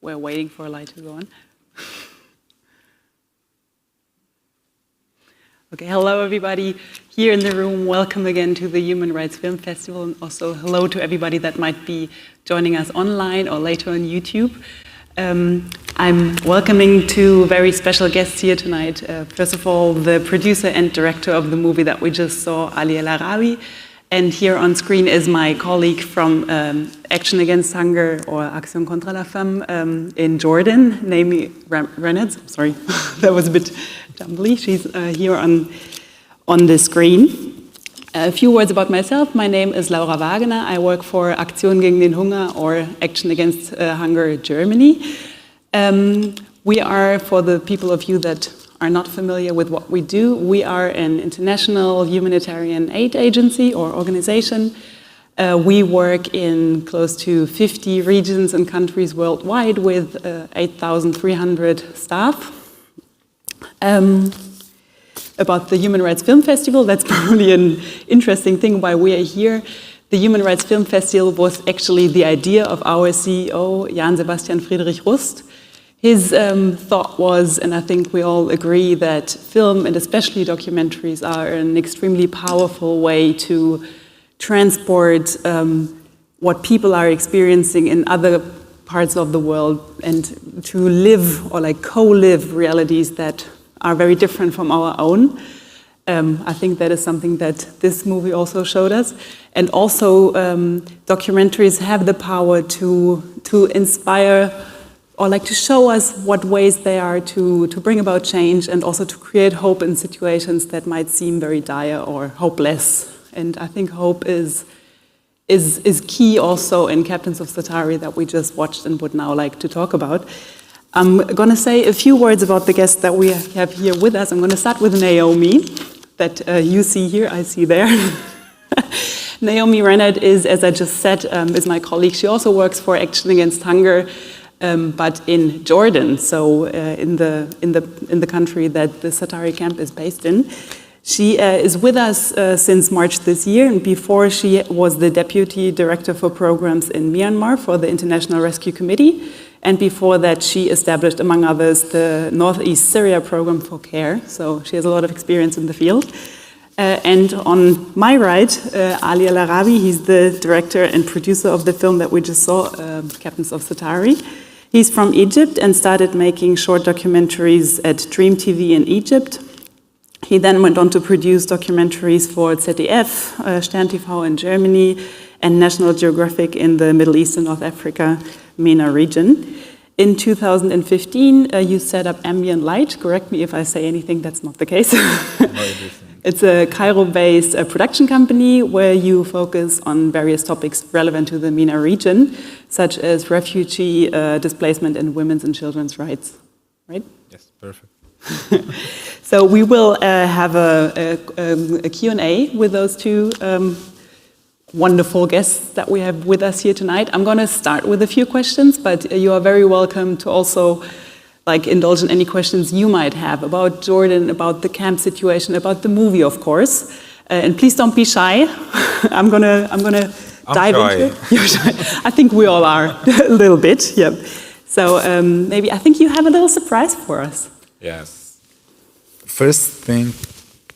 We're waiting for a light to go on. Okay, hello everybody here in the room. Welcome again to the Human Rights Film Festival, and also hello to everybody that might be joining us online or later on YouTube. I'm welcoming two very special guests here tonight. First of all, the producer and director of the movie that we just saw, Ali Arabi. And here on screen is my colleague from Action Against Hunger, or Aktion, Contre, la Faim, in Jordan, Naomi Rennard. Sorry, that was a bit jumbly. She's here on the screen. A few words about myself. My name is Laura Wagener. I work for Aktion gegen den Hunger, or Action Against Hunger Germany. We are, for the people of you that are not familiar with what we do, we are an international humanitarian aid agency or organization. We work in close to 50 regions and countries worldwide with 8,300 staff. About the Human Rights Film Festival, that's probably an interesting thing why we are here. The Human Rights Film Festival was actually the idea of our CEO, Jan Sebastian Friedrich Rust. His thought was, and I think we all agree, that film, and especially documentaries, are an extremely powerful way to transport what people are experiencing in other parts of the world, and to live or like co-live realities that are very different from our own. I think that is something that this movie also showed us. And also, documentaries have the power to inspire or like to show us what ways they are to bring about change, and also to create hope in situations that might seem very dire or hopeless. And I think hope is key also in Captains of Zaatari that we just watched and would now like to talk about. I'm going to say a few words about the guests that we have here with us. I'm going to start with Naomi, that you see here, I see there. Naomi Rennard is, as I just said, is my colleague. She also works for Action Against Hunger, but in Jordan, so in the country that the Zaatari camp is based in. She is with us since March this year, and before she was the Deputy Director for Programs in Myanmar for the International Rescue Committee, and before that she established, among others, the Northeast Syria Program for Care, so she has a lot of experience in the field. And on my right, Ali Arabi, he's the director and producer of the film that we just saw, Captains of Zaatari. He's from Egypt and started making short documentaries at Dream TV in Egypt. He then went on to produce documentaries for ZDF, Stern TV in Germany, and National Geographic in the Middle East and North Africa, MENA region. In 2015, you set up Ambient Light. Correct me if I say anything that's not the case. It's a Cairo-based production company where you focus on various topics relevant to the MENA region, such as refugee displacement and women's and children's rights. Right? Yes, perfect. So we will have a Q&A with those two wonderful guests that we have with us here tonight. I'm going to start with a few questions, but you are very welcome to also indulge in any questions you might have about Jordan, about the camp situation, about the movie, of course. And please don't be shy. I'm gonna dive into it. You're shy. I think we all are a little bit. Yeah. So maybe I think you have a little surprise for us. Yes. First thing,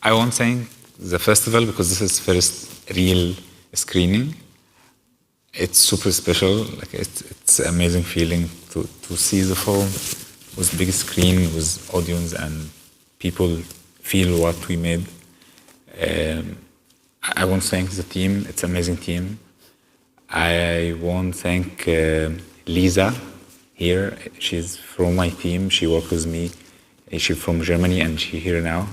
I want to thank the festival because this is first real screening. It's super special. It's an amazing feeling to see the film with big screen, with audience, and people feel what we made. I want to thank the team. It's an amazing team. I want to thank Lisa here. She's from my team. She worked with me. She's from Germany and she's here now.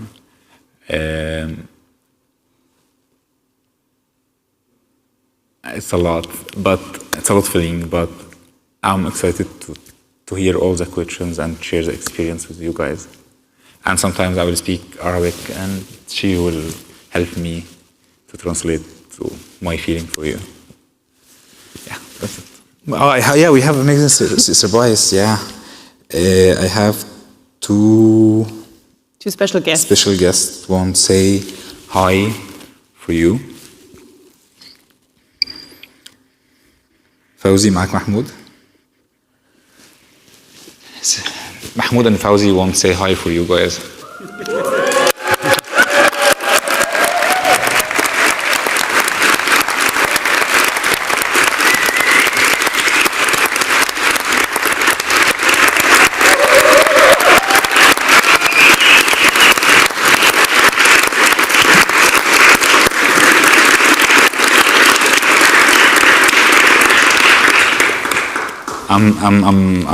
It's a lot feeling, but I'm excited to hear all the questions and share the experience with you guys. And sometimes I will speak Arabic and she will help me to translate to my feeling for you. Yeah, that's it. Yeah, we have amazing surprise. Yeah, I have two special guests. Special guests want to say hi for you. فوزي معك محمود. Mahmoud and Fauzi won't say hi for you guys.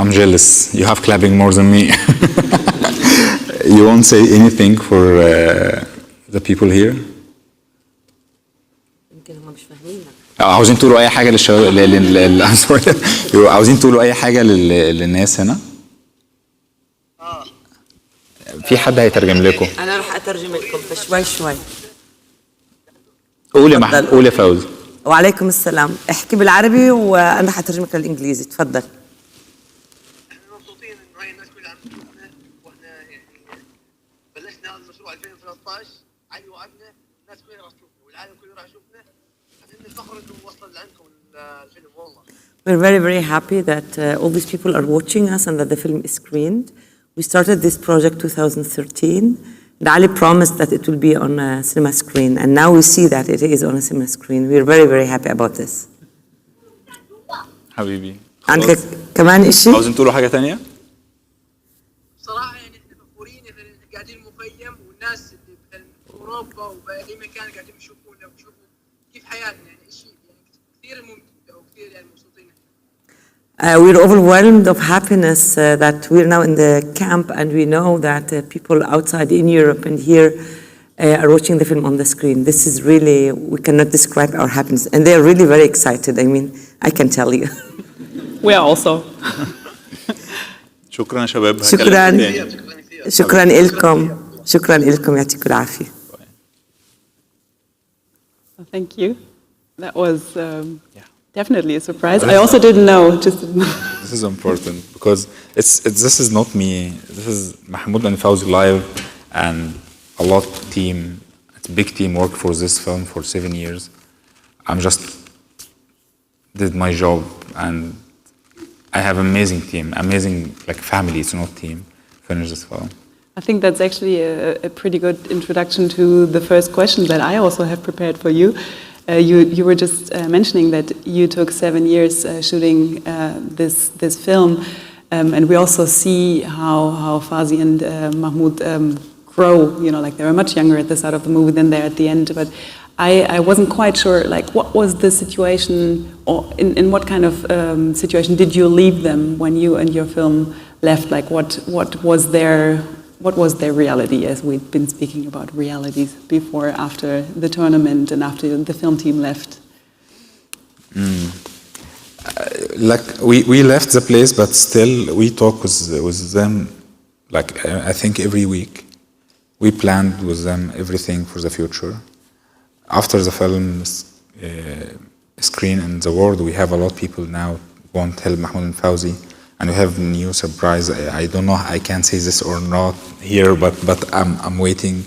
I'm jealous. You have clapping more than me. You won't say anything for the people here. يمكن هم مش فاهمينك. عاوزين تقولوا اي حاجه للشباب عاوزين تقولوا اي حاجه للناس هنا. في حد هيترجم لكم. انا راح اترجم لكم فشوي شوي. قول يا محمود، قول يا فوزي. وعليكم السلام. احكي بالعربي وانا راح اترجمك للانجليزي. تفضل. احنا مبسوطين انه هاي الناس كلها عم تشوفنا، واحنا يعني بلشنا هذا المشروع 2013 على وعدنا الناس كلها راح تشوفنا والعالم كله راح يشوفنا. عندنا الفخر انه وصل لعندكم الفيلم والله. We're very, very happy that all these people are watching us and that the film is screened. We started this project 2013. And Ali promised that it will be on a cinema screen, and now we see that it is on a cinema screen. We're very, very happy about this. حبيبي. عندك كمان إشي؟ عاوزين تقولوا حاجة تانية؟ صراحة يعني احنا فخورين احنا قاعدين مخيم والناس اللي في اوروبا وبأي مكان قاعدين يشوفونا ويشوفوا كيف حياتنا يعني شيء يعني كثير ممتع وكثير يعني مبسوطين. We're overwhelmed of happiness that we're now in the camp and we know that people outside in Europe and here are watching the film on the screen. This is really, we cannot describe our happiness. And they're really very excited. I mean, I can tell you. We are also. شكرا يا شباب. شكرا لكم. شكرا لكم. يعطيكم العافية. Thank you. That was definitely a surprise. I also didn't know. This is important because this is not me. This is Mahmoud and Fauzi live and a lot team. It's a big team worked for this film for 7 years. I'm just did my job and I have amazing team, amazing like family. It's not team. Finish this film. I think that's actually a pretty good introduction to the first question that I also have prepared for you. You were just mentioning that you took 7 years shooting this film, and we also see how Fazi and Mahmoud grow. You know, like they were much younger at the start of the movie than they're at the end. But I wasn't quite sure, like, what was the situation, or in what kind of situation did you leave them when you and your film left? Like, what was their reality, as we've been speaking about realities before, after the tournament and after the film team left? Like we left the place, but still we talk with them. Like I think every week, we planned with them everything for the future. After the film screen in the world, we have a lot of people now want help Mahmoud and Fauzi. And we have new surprise. I don't know. I can't say this or not here, but I'm waiting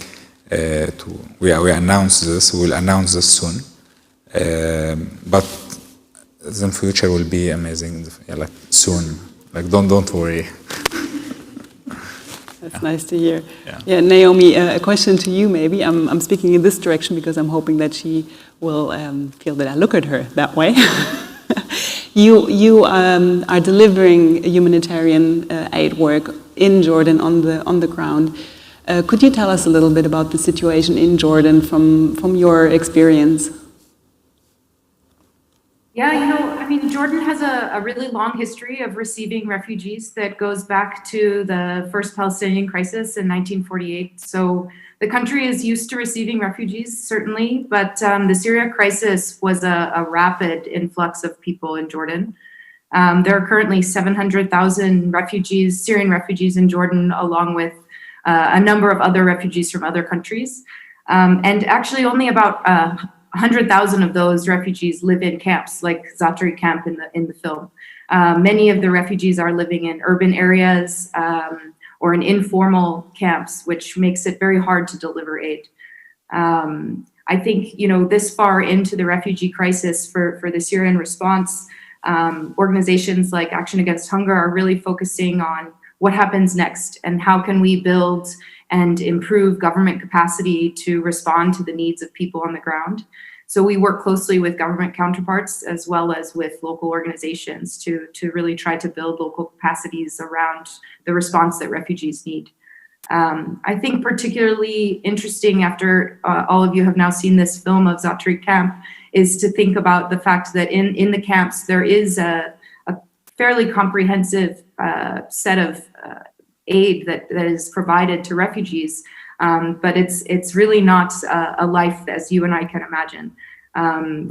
to. We announce this. We will announce this soon. But the future will be amazing. Like soon. Like don't worry. That's nice to hear. Yeah, Naomi, a question to you maybe. I'm speaking in this direction because I'm hoping that she will feel that I look at her that way. You are delivering humanitarian aid work in Jordan on the ground. Could you tell us a little bit about the situation in Jordan from your experience? Yeah, I mean, Jordan has a really long history of receiving refugees that goes back to the first Palestinian crisis in 1948. So the country is used to receiving refugees, certainly, but the Syria crisis was a rapid influx of people in Jordan. There are currently 700,000 refugees, Syrian refugees in Jordan, along with a number of other refugees from other countries. And actually only about 100,000 of those refugees live in camps, like Zaatari camp in the film. Many of the refugees are living in urban areas, or in informal camps, which makes it very hard to deliver aid. I think, this far into the refugee crisis for the Syrian response, organizations like Action Against Hunger are really focusing on what happens next and how can we build and improve government capacity to respond to the needs of people on the ground. So we work closely with government counterparts as well as with local organizations to really try to build local capacities around the response that refugees need. I think particularly interesting after all of you have now seen this film of Zaatari camp is to think about the fact that in the camps there is a fairly comprehensive set of aid that is provided to refugees, but it's really not a life as you and I can imagine.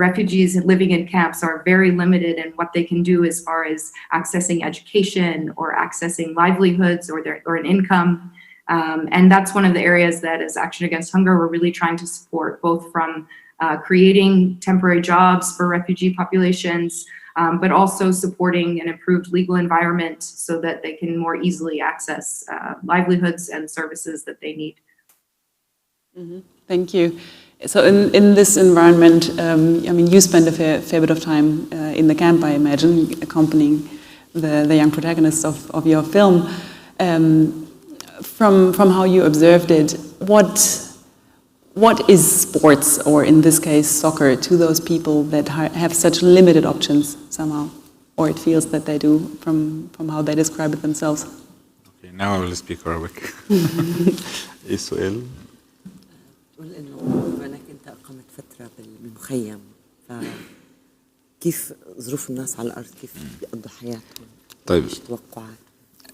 Refugees living in camps are very limited in what they can do as far as accessing education or accessing livelihoods or an income. And that's one of the areas that as Action Against Hunger, we're really trying to support, both from creating temporary jobs for refugee populations, but also supporting an improved legal environment so that they can more easily access livelihoods and services that they need. Mm-hmm. Thank you. So in this environment, I mean, you spend a fair bit of time in the camp, I imagine, accompanying the young protagonists of your film. From how you observed it, what is sports, or in this case soccer, to those people that have such limited options somehow, or it feels that they do from how they describe it themselves? Okay, now I will speak Arabic. ايه السؤال؟ بقول انه بما انك انت اقمت فتره بالمخيم، فكيف ظروف الناس على الارض، كيف بيقضوا حياتهم؟ طيب ايش توقعات؟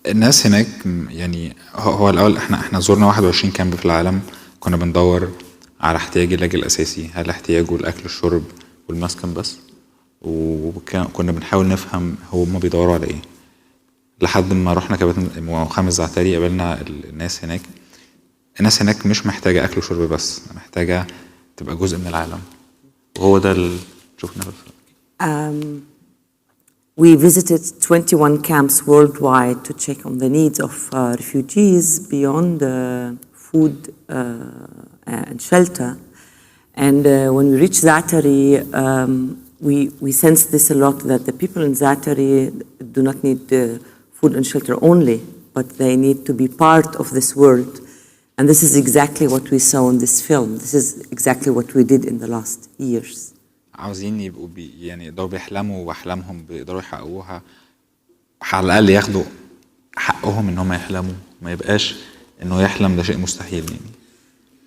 الناس هناك يعني هو الاول احنا زورنا 21 كامب في العالم، كنا بندور على احتياج اللاجئ الاساسي، هل احتياجه الاكل الشرب والمسكن بس، وكنا بنحاول نفهم هم بيدوروا على ايه، لحد ما رحنا خامس زعتري قابلنا الناس هناك. الناس هناك مش محتاجه اكل وشرب بس، محتاجه تبقى جزء من العالم، وهو ده اللي شفناه في الفيلم. We visited 21 camps worldwide to check on the needs of refugees beyond food and shelter. And when we reached Zaatari, we sensed this a lot, that the people in Zaatari do not need food and shelter only, but they need to be part of this world. And this is exactly what we saw in this film. This is exactly what we did in the last years. عاوزين يبقوا يعني يقدروا بيحلموا واحلامهم بيقدروا يحققوها، على الاقل ياخدوا حقهم ان هم يحلموا، ما يبقاش انه يحلم ده شيء مستحيل يعني.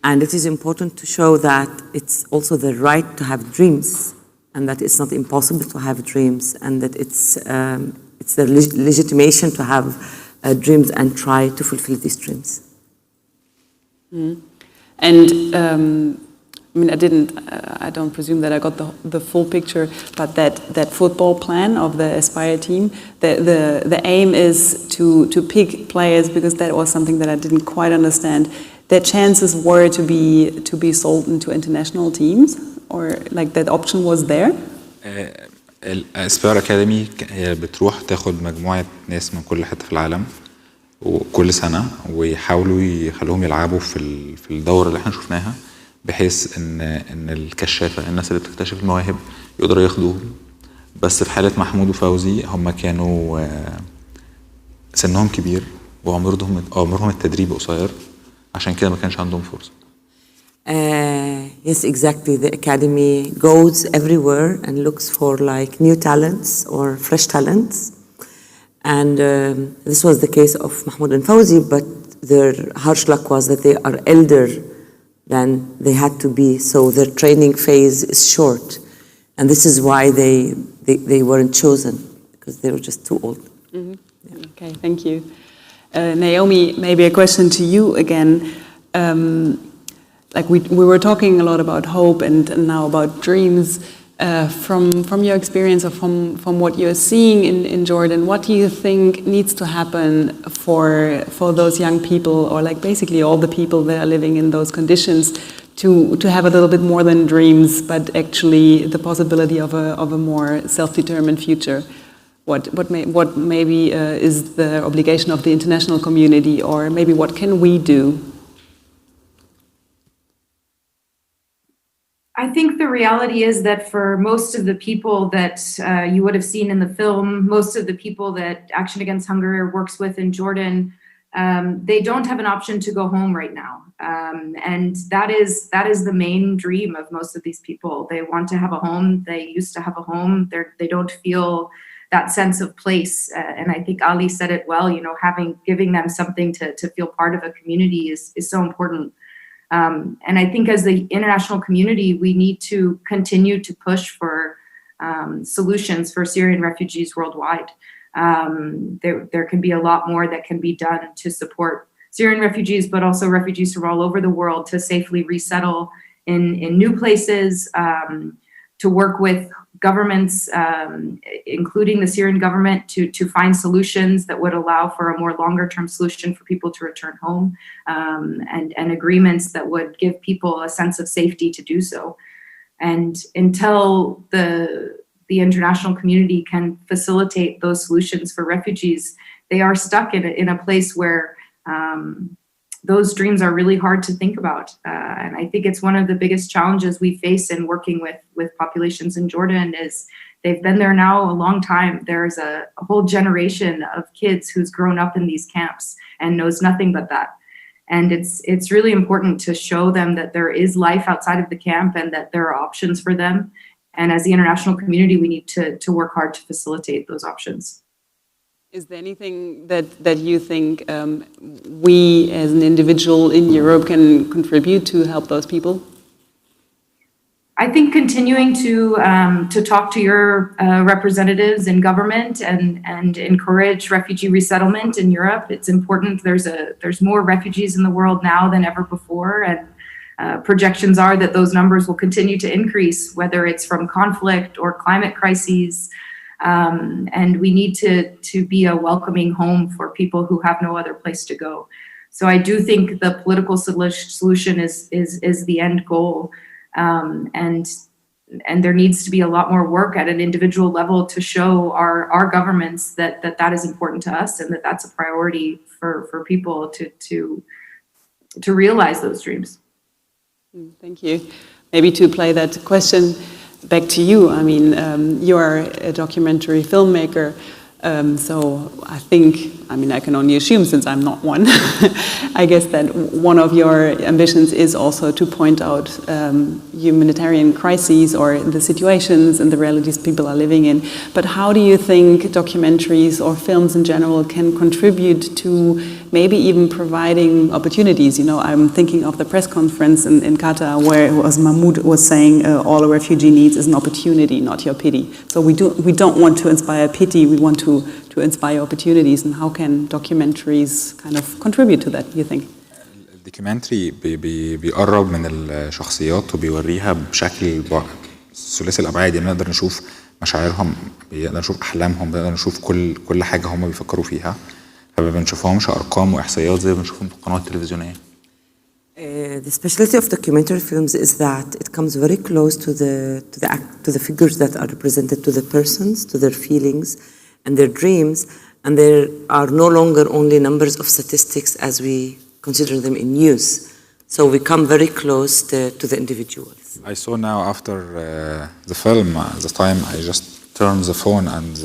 And it is important to show that it's also the right to have dreams, and that it's not impossible to have dreams, and that it's the legitimation to have dreams and try to fulfill these dreams. Mm. And I mean, I don't presume that I got the full picture, but that football plan of the Aspire team, the aim is to pick players, because that was something that I didn't quite understand. Their chances were to be sold into international teams, or like that option was there? الاسبير اكاديمي هي بتروح تاخد مجموعه ناس من كل حته في العالم وكل سنه، ويحاولوا يخلوهم يلعبوا في الدوره اللي احنا شفناها، بحيث ان الكشافه، الناس اللي بتكتشف المواهب، يقدروا ياخدوهم. بس في حاله محمود وفوزي هم كانوا سنهم كبير وعمرهم التدريب قصير، عشان كده ما كانش عندهم فرصه. Yes, exactly. The academy goes everywhere and looks for like new talents or fresh talents. And this was the case of Mahmoud and Fawzi, but their harsh luck was that they are elder than they had to be, so their training phase is short. And this is why they weren't chosen, because they were just too old. Mm-hmm. Yeah. Okay, thank you. Naomi, maybe a question to you again. Like we were talking a lot about hope and now about dreams. From your experience, or from what you're seeing in Jordan, what do you think needs to happen for those young people, or like basically all the people that are living in those conditions, to have a little bit more than dreams, but actually the possibility of a more self-determined future? What maybe is the obligation of the international community, or maybe what can we do? I think the reality is that for most of the people that you would have seen in the film, most of the people that Action Against Hunger works with in Jordan, they don't have an option to go home right now. And that is the main dream of most of these people. They want to have a home. They used to have a home. They don't feel that sense of place. And I think Ali said it well, giving them something to feel part of a community is so important. And I think as the international community, we need to continue to push for solutions for Syrian refugees worldwide. There can be a lot more that can be done to support Syrian refugees, but also refugees from all over the world to safely resettle in new places, to work with governments, including the Syrian government, to find solutions that would allow for a more longer-term solution for people to return home, and agreements that would give people a sense of safety to do so. And until the international community can facilitate those solutions for refugees, they are stuck in a place where those dreams are really hard to think about. And I think it's one of the biggest challenges we face in working with populations in Jordan is they've been there now a long time. There's a whole generation of kids who's grown up in these camps and knows nothing but that. And it's really important to show them that there is life outside of the camp and that there are options for them. And as the international community, we need to work hard to facilitate those options. Is there anything that you think we as an individual in Europe can contribute to help those people? I think continuing to talk to your representatives in government and encourage refugee resettlement in Europe. It's important. There's more refugees in the world now than ever before, and projections are that those numbers will continue to increase, whether it's from conflict or climate crises. And we need to be a welcoming home for people who have no other place to go. So I do think the political solution is the end goal. And there needs to be a lot more work at an individual level to show our governments that is important to us and that's a priority for people to realize those dreams. Thank you. Maybe to play that question back to you. I mean, you are a documentary filmmaker, so I can only assume, since I'm not one, I guess that one of your ambitions is also to point out humanitarian crises or the situations and the realities people are living in. But how do you think documentaries or films in general can contribute to maybe even providing opportunities? I'm thinking of the press conference in Qatar where Mahmoud was saying all a refugee needs is an opportunity, not your pity. So we don't want to inspire pity, we want to inspire opportunities. And how can documentaries kind of contribute to that, you think? الدوكيومنتري بيقرب من الشخصيات وبيوريها بشكل ثلاثي الابعاد، يعني نقدر نشوف مشاعرهم، بنقدر نشوف احلامهم، بنقدر نشوف كل حاجه هم بيفكروا فيها، فما بنشوفهمش ارقام واحصائيات زي ما بنشوفهم في القنوات التلفزيونيه. The specialty of documentary films is that it comes very close to the figures that are represented, to the persons, to their feelings and their dreams, and there are no longer only numbers of statistics as we consider them in news. So we come very close to the individuals. I saw now after the film, the time I just turned the phone and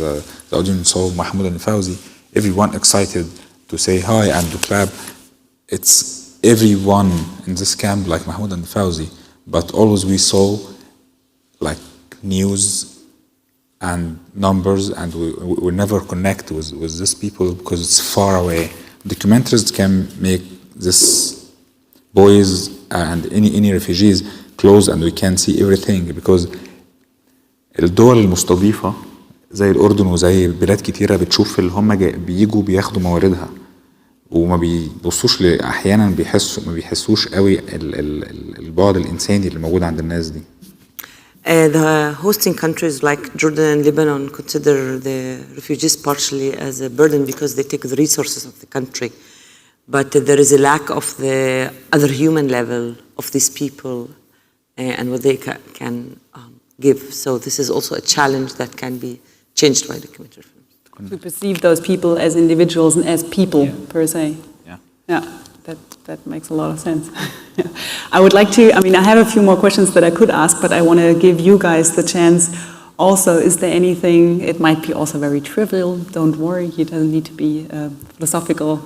the audience saw Mahmoud and Fauzi, everyone excited to say hi and to clap. It's everyone in this camp like Mahmoud and Fauzi, but always we saw like news and numbers, and we never connect with these people because it's far away. Documentaries can make this boys and any refugees close, and we can see everything, because الدول المستضيفة زي الأردن وزي بلاد كتيرة بتشوف اللي هم بيجوا بياخدوا مواردها وما بيبصوش أحيانا ما بيحسوش قوي البعد الإنساني اللي موجود عند الناس دي. The hosting countries like Jordan and Lebanon consider the refugees partially as a burden because they take the resources of the country. But there is a lack of the other human level of these people and what they can give. So this is also a challenge that can be changed by documentary films. To perceive those people as individuals and as people per se. Yeah. Yeah, that makes a lot of sense. I would like to, I have a few more questions that I could ask, but I want to give you guys the chance. Also, is there anything, it might be also very trivial, don't worry, it doesn't need to be a philosophical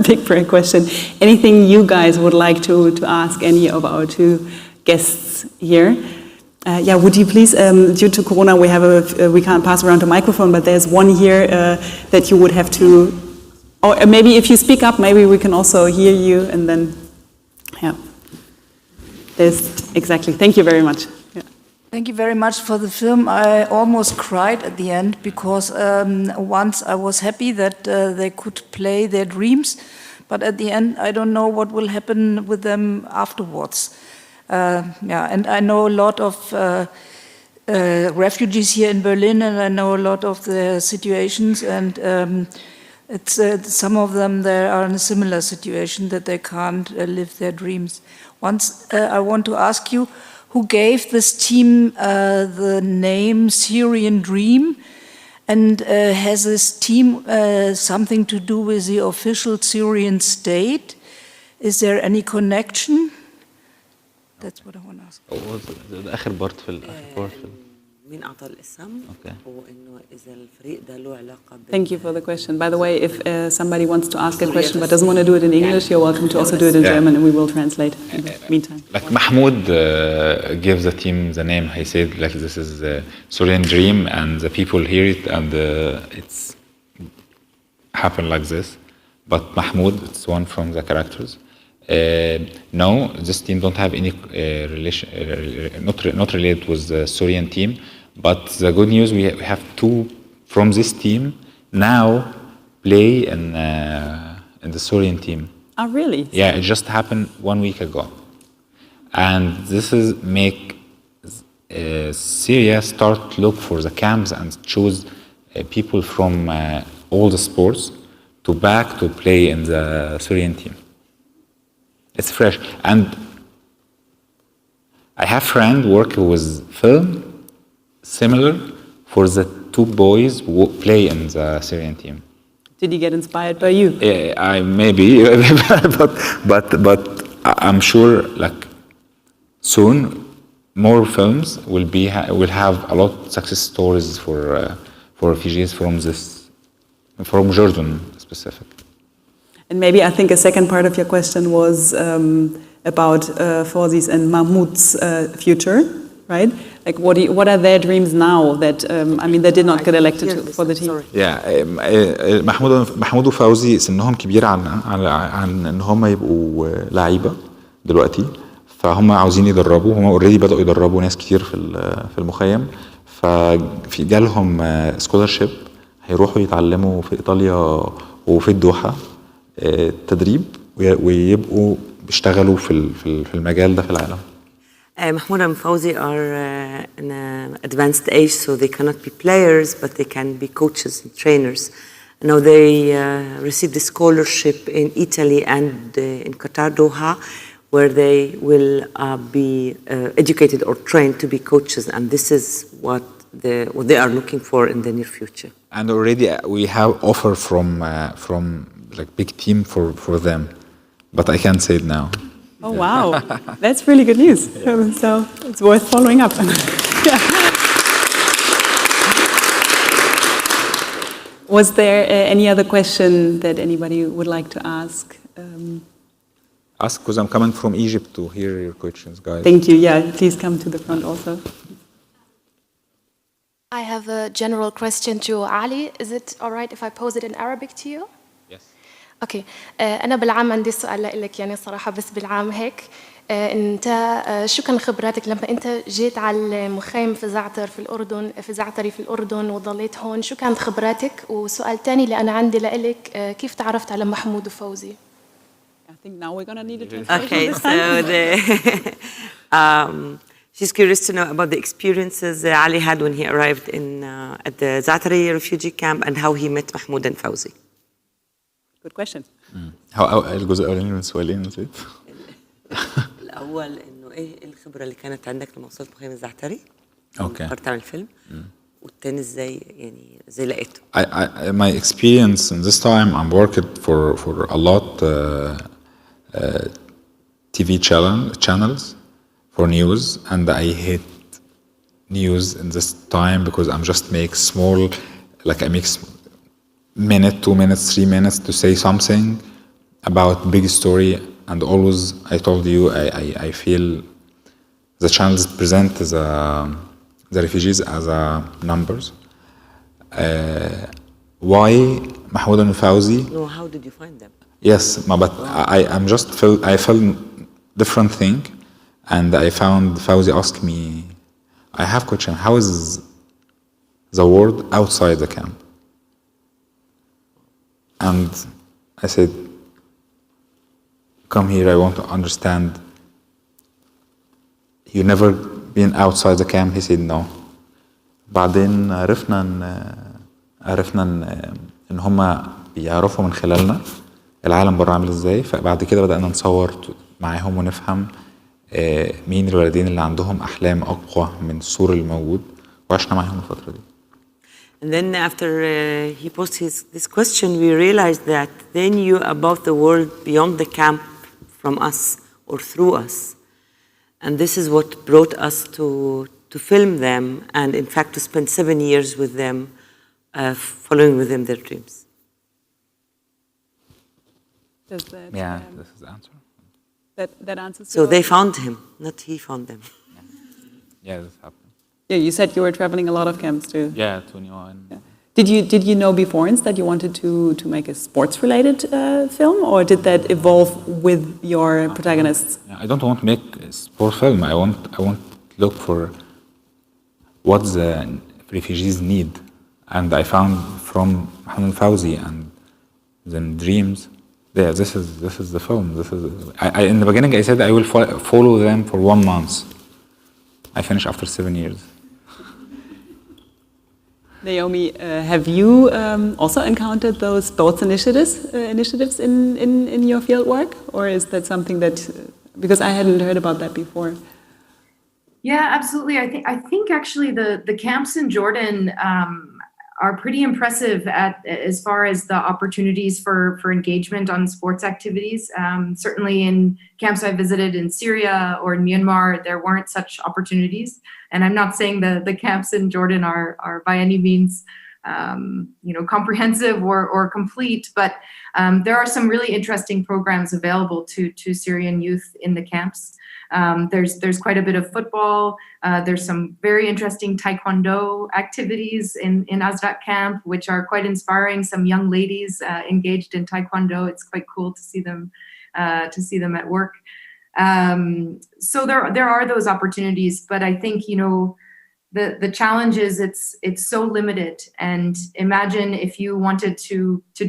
big brain question. Anything you guys would like to ask any of our two guests here? Would you please, due to Corona, we can't pass around the microphone, but there's one here that you would have to, or maybe if you speak up, maybe we can also hear you, and then, exactly, thank you very much. Thank you very much for the film. I almost cried at the end because once I was happy that they could play their dreams, but at the end I don't know what will happen with them afterwards. And I know a lot of refugees here in Berlin, and I know a lot of the situations, and it's some of them they are in a similar situation that they can't live their dreams. Once I want to ask you, who gave this team the name Syrian Dream, and has this team something to do with the official Syrian state? Is there any connection? That's what I want to ask. ده آخر بارت في مين أعطى الاسم؟ وإنه إذا الفريق ده له علاقة. Thank you for the question. By the way, if somebody wants to ask a question but doesn't want to do it in English, you're welcome to also do it in German, and we will translate in the meantime. Like Mahmoud gives the team the name. He said like this is the Syrian Dream, and the people hear it, and it's happened like this. But Mahmoud, it's one from the characters. No, this team don't have any relation, not related with the Syrian team. But the good news, we have two from this team now play in the Syrian team. Oh, really? Yeah, it just happened 1 week ago, and this is make Syria start look for the camps and choose people from all the sports to play in the Syrian team. It's fresh, and I have friend working with film similar for the two boys who play in the Syrian team. Did he get inspired by you? I maybe, but I'm sure like soon more films will have a lot of success stories for refugees from Jordan specific. And maybe I think a second part of your question was about Fawzi's and Mahmoud's future, right? Like what are their dreams now that, they did not get elected for the team? Yeah, محمود وفوزي سنهم كبير عن ان هم يبقوا لعيبه دلوقتي، فهم عاوزين يدربوا، هم اوريدي بدأوا يدربوا ناس كتير في المخيم، ففي جالهم سكولرشيب هيروحوا يتعلموا في ايطاليا وفي الدوحه تدريب ويبقوا بيشتغلوا في المجال ده في العالم. Mahmoud and Fawzi are in an advanced age, so they cannot be players, but they can be coaches and trainers. Now they received a scholarship in Italy and in Qatar, Doha, where they will be educated or trained to be coaches, and this is what they are looking for in the near future. And already we have offer from like big team for them, but I can't say it now. Oh wow, that's really good news. So it's worth following up. Yeah. Was there any other question that anybody would like to ask? Ask, because I'm coming from Egypt to hear your questions, guys. Thank you. Yeah, please come to the front also. I have a general question to Ali. Is it all right if I pose it in Arabic to you? Yes. اوكي انا بالعام عندي سؤال لك يعني صراحه بس بالعام هيك انت شو كان خبراتك لما انت جيت على المخيم في زعتر في الاردن في زعتري في الاردن وضليت هون شو كانت خبراتك وسؤال ثاني اللي انا عندي لك كيف تعرفت على محمود وفوزي I think now we're going to need a translation. Okay, so she's curious to know about the experiences Ali had when he arrived at the Zaatari refugee camp and how he met Mahmoud and Fawzi. Good question. الجزء الأولاني من السؤالين نسيت. الأول إنه إيه الخبرة اللي كانت عندك لما وصلت مخيم الزعتري؟ أوكي. قررت تعمل فيلم. والتاني إزاي لقيته؟ My experience in this time I'm working for a lot TV channels for news, and I hate news in this time because I'm just make small, like I make minute, 2 minutes, 3 minutes to say something about big story, and always I told you I feel the channels present the refugees as numbers. Why Mahmoud al-Fawzi? No, how did you find them? Yes, but I'm just I felt different thing, and I found Fawzi asked me, I have question, how is the world outside the camp? And I said, come here, I want to understand. You never been outside the camp? He said no. بعدين عرفنا ان هم بيعرفوا من خلالنا العالم بره عامل ازاي، فبعد كده بدأنا نصور معاهم ونفهم مين الولدين اللي عندهم احلام اقوى من السور الموجود، وعشنا معاهم الفترة دي. And then after he posed this question, we realized that they knew about the world beyond the camp from us or through us. And this is what brought us to film them, and in fact to spend 7 years with them, following with them their dreams. Does that, Yeah, this is the answer. that answers So they found him, not he found them. Yeah, this happened. Yeah, you said you were traveling a lot of camps too. Yeah, 21. Yeah. Did you know beforehand that you wanted to make a sports-related film, or did that evolve with your protagonists? Yeah, I don't want to make a sport film. I want to look for what the refugees need, and I found from Mahmoud al-Fawzi and the dreams. Yeah, this is the film. I in the beginning I said I will follow them for 1 month. I finished after 7 years. Naomi, have you also encountered those sports initiatives in your field work, or is that something that because I hadn't heard about that before? Yeah, absolutely. I think actually the camps in Jordan are pretty impressive as far as the opportunities for engagement on sports activities. Certainly in camps I visited in Syria or in Myanmar, there weren't such opportunities. And I'm not saying the camps in Jordan are by any means comprehensive or complete, but there are some really interesting programs available to Syrian youth in the camps. There's quite a bit of football. There's some very interesting taekwondo activities in Azrat camp, which are quite inspiring. Some young ladies engaged in taekwondo. It's quite cool to see them at work. So there are those opportunities, but I think the challenge is it's so limited. And imagine if you wanted to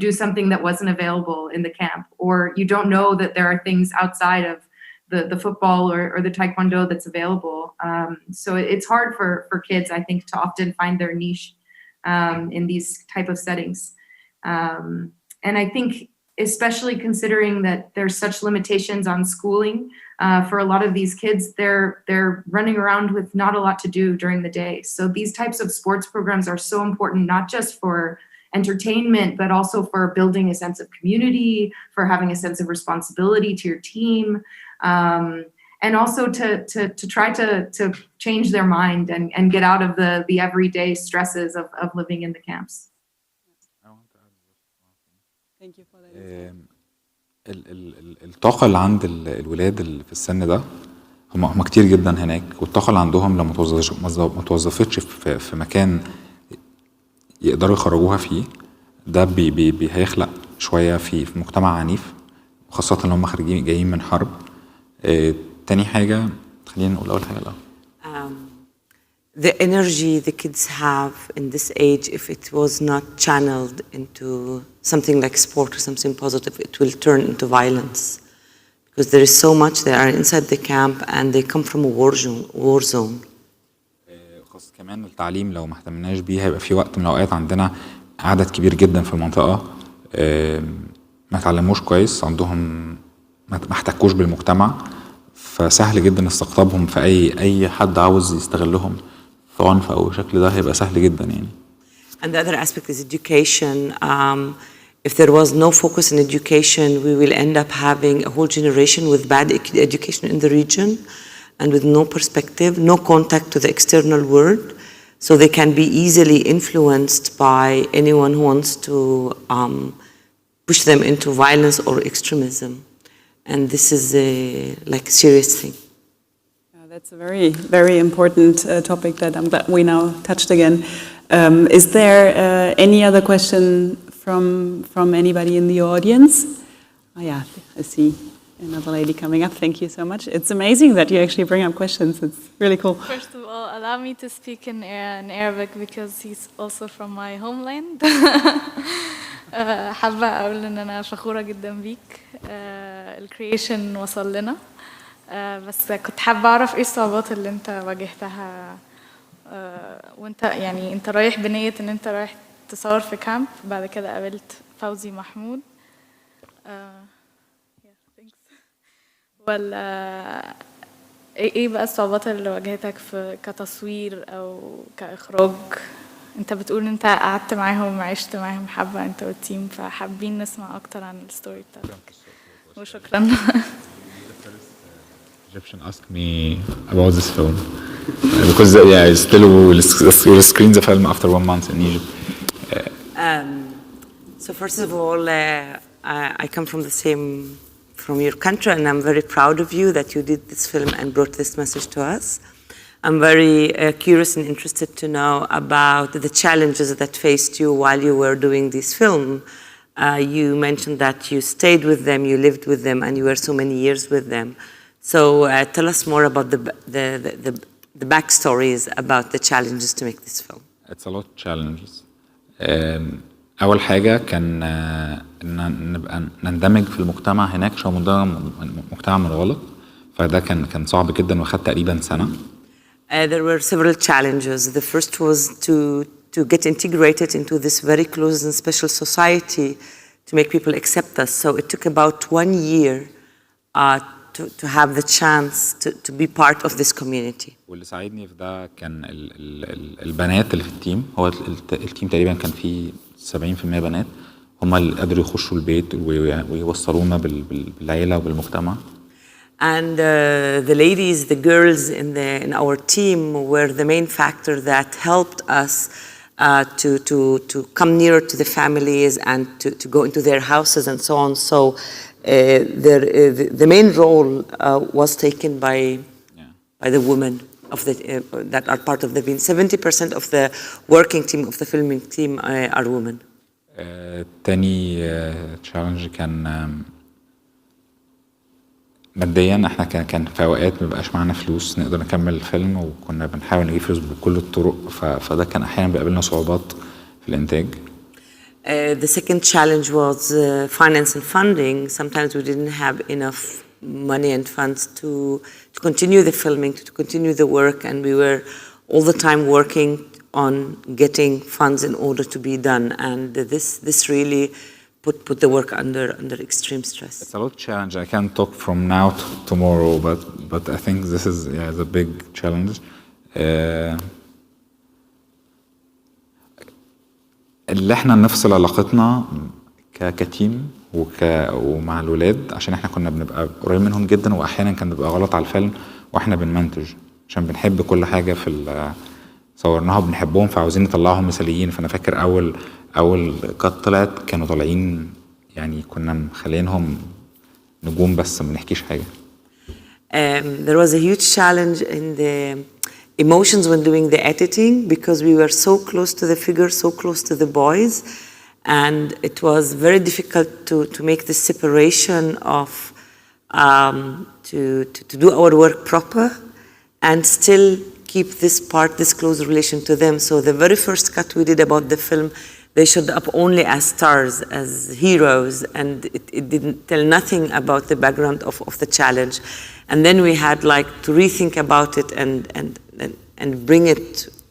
do something that wasn't available in the camp, or you don't know that there are things outside of the football or the taekwondo that's available. So it's hard for kids, I think, to often find their niche in these type of settings. And I think especially considering that there's such limitations on schooling, for a lot of these kids, they're running around with not a lot to do during the day. So these types of sports programs are so important, not just for entertainment, but also for building a sense of community, for having a sense of responsibility to your team, and also to try to change their mind and get out of the everyday stresses of living in the camps. Thank you for that. الطاقة اللي عند الولاد اللي في السن ده هم كتير جدا هناك، والطاقة اللي عندهم لو ما توظفتش في مكان يقدروا يخرجوها فيه، ده هيخلق شوية في مجتمع عنيف، وخاصة لو هم خارجين جايين من حرب. تاني حاجة خلينا نقول أول حاجة الأول. The energy the kids have in this age, if it was not channeled into something like sport or something positive, it will turn into violence. Because there is so much, they are inside the camp and they come from a war zone. خاصة كمان التعليم لو ما اهتمناش بيه هيبقى في وقت من الأوقات عندنا عدد كبير جدا في المنطقة ما تعلموش كويس، عندهم ما احتكوش بالمجتمع، فسهل جدا استقطابهم في أي حد عاوز يستغلهم في عنف أو شكل، ده هيبقى سهل جدا يعني. And the other aspect is education. if there was no focus in education, we will end up having a whole generation with bad education in the region and with no perspective, no contact to the external world. So they can be easily influenced by anyone who wants to push them into violence or extremism. And this is a serious thing. That's a very, very important topic that I'm glad we now touched again. Is there any other question from anybody in the audience? Oh yeah, I see another lady coming up. Thank you so much. It's amazing that you actually bring up questions. It's really cool. First of all, allow me to speak in Arabic because he's also from my homeland. حابة أقول إن أنا فخورة جدا بيك. الكرييشن وصل لنا. بس كنت حابة أعرف إيه الصعوبات اللي أنت واجهتها وأنت يعني أنت رايح بنية إن أنت رايح تصور في كامب بعد كده قابلت فوزي محمود. ولا ايه بقى الصعوبات اللي واجهتك في كتصوير او كاخراج؟ انت بتقول انت قعدت معاهم عشت معاهم حبه انت والتيم، فحابين نسمع اكتر عن الستوري بتاعتك. وشكرا. Egyptian asked me about this film because I still will screen the film after 1 month in Egypt. So first of all, I come from your country, and I'm very proud of you that you did this film and brought this message to us. I'm very curious and interested to know about the challenges that faced you while you were doing this film. You mentioned that you stayed with them, you lived with them, and you were so many years with them. So tell us more about the backstories about the challenges to make this film. It's a lot of challenges. أول حاجة كان إن نبقى نندمج في المجتمع هناك عشان مجتمع منغلق، فده كان صعب جدا وخد تقريبا سنة. There were several challenges. The first was to get integrated into this very close and special society to make people accept us. So it took about 1 year to have the chance to be part of this community. واللي ساعدني في ده كان البنات اللي في التيم. هو التيم تقريبا كان فيه 70% بنات، هم اللي قدروا يخشوا البيت ويوصلونا بالعيلة وبالمجتمع. And the ladies, the girls in our team were the main factor that helped us to come nearer to the families and to go into their houses and so on. So the main role was taken by the women that are part of the team. 70% of the working team of the filming team are women. تاني challenge كان ماديا. احنا كان في اوقات مبقاش معانا فلوس نقدر نكمل الفيلم، وكنا بنحاول نجيب فلوس بكل الطرق، فده كان احيانا بيقابلنا صعوبات في الانتاج. The second challenge was finance and funding. Sometimes we didn't have enough money and funds to continue the filming, to continue the work, and we were all the time working on getting funds in order to be done. And this really put the work under extreme stress. It's a lot of challenge. I can't talk from now to tomorrow, but I think this is the big challenge. اللي احنا نفصل علاقتنا كتيم ومع الولاد، عشان احنا كنا بنبقى قريب منهم جدا، واحيانا كان بيبقى غلط على الفيلم واحنا بنمنتج، عشان بنحب كل حاجه في صورناها وبنحبهم، فعاوزين نطلعهم مثاليين. فانا فاكر اول كات طلعت كانوا طالعين يعني كنا مخلينهم نجوم بس ما بنحكيش حاجه. There was a huge challenge in the emotions when doing the editing, because we were so close to the figure, so close to the boys, and it was very difficult to make the separation of to do our work proper and still keep this close relation to them. So the very first cut we did about the film, they showed up only as stars, as heroes, and it didn't tell nothing about the background of the challenge. And then we had to rethink about it and bring it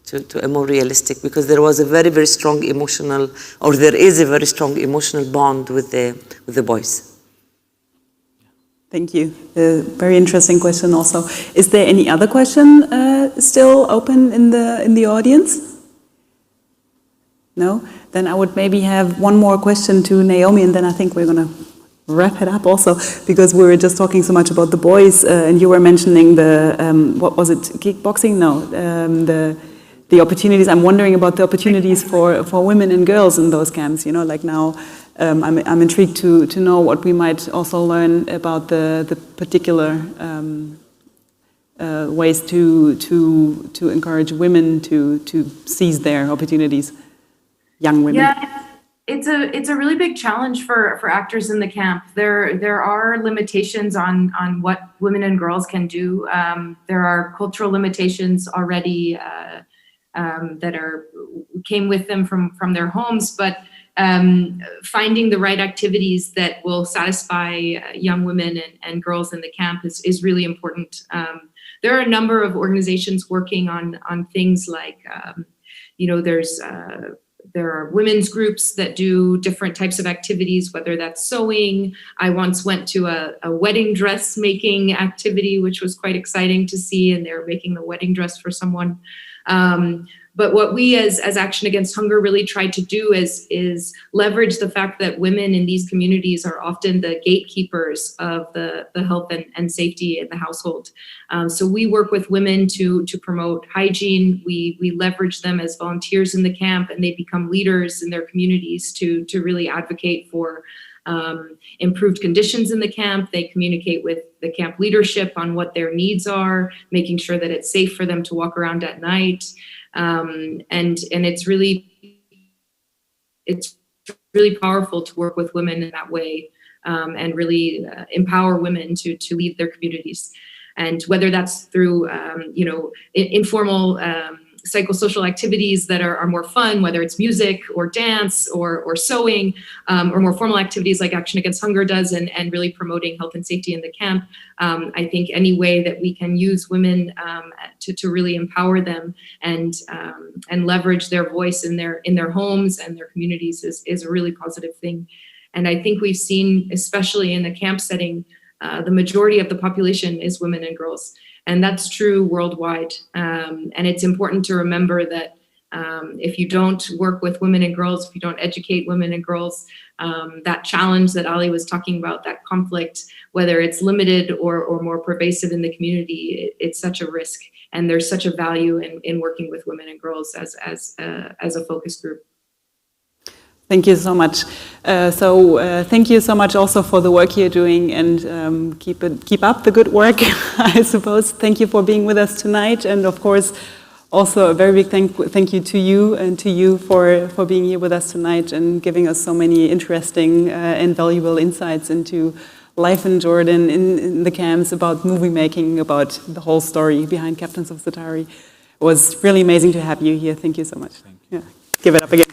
to a more realistic, because there was a very, very strong emotional, or there is a very strong emotional bond with the boys. Thank you. Very interesting question also. Is there any other question still open in the audience? No? Then I would maybe have one more question to Naomi, and then I think we're going to wrap it up also, because we were just talking so much about the boys, and you were mentioning the, what was it, kickboxing? No, the opportunities. I'm wondering about the opportunities for women and girls in those camps, you know, like now I'm intrigued to know what we might also learn about the particular ways to encourage women to seize their opportunities, young women. Yeah. It's a really big challenge for actors in the camp. There are limitations on what women and girls can do. There are cultural limitations already that came with them from their homes, but finding the right activities that will satisfy young women and girls in the camp is really important. There are a number of organizations working on things like, you know, there are women's groups that do different types of activities, whether that's sewing. I once went to a wedding dress making activity, which was quite exciting to see, and they were making the wedding dress for someone. But what we as Action Against Hunger really tried to do is leverage the fact that women in these communities are often the gatekeepers of the health and safety in the household. So we work with women to promote hygiene. We leverage them as volunteers in the camp, and they become leaders in their communities to really advocate for improved conditions in the camp. They communicate with the camp leadership on what their needs are, making sure that it's safe for them to walk around at night. And it's really powerful to work with women in that way, and really empower women to lead their communities. And whether that's through you know, informal psychosocial activities that are more fun, whether it's music or dance or sewing, or more formal activities like Action Against Hunger does, and really promoting health and safety in the camp. I think any way that we can use women to really empower them and leverage their voice in their homes and their communities is a really positive thing. And I think we've seen, especially in the camp setting, the majority of the population is women and girls. And that's true worldwide. And it's important to remember that if you don't work with women and girls, if you don't educate women and girls, that challenge that Ali was talking about, that conflict, whether it's limited or more pervasive in the community, it's such a risk. And there's such a value in working with women and girls as a focus group. Thank you so much. Thank you so much also for the work you're doing, and keep up the good work, I suppose. Thank you for being with us tonight, and of course, also a very big thank you to you and to you for being here with us tonight and giving us so many interesting and valuable insights into life in Jordan, in the camps, about movie making, about the whole story behind Captains of Zaatari. It was really amazing to have you here. Thank you so much. Thank you. Yeah. Give it up again.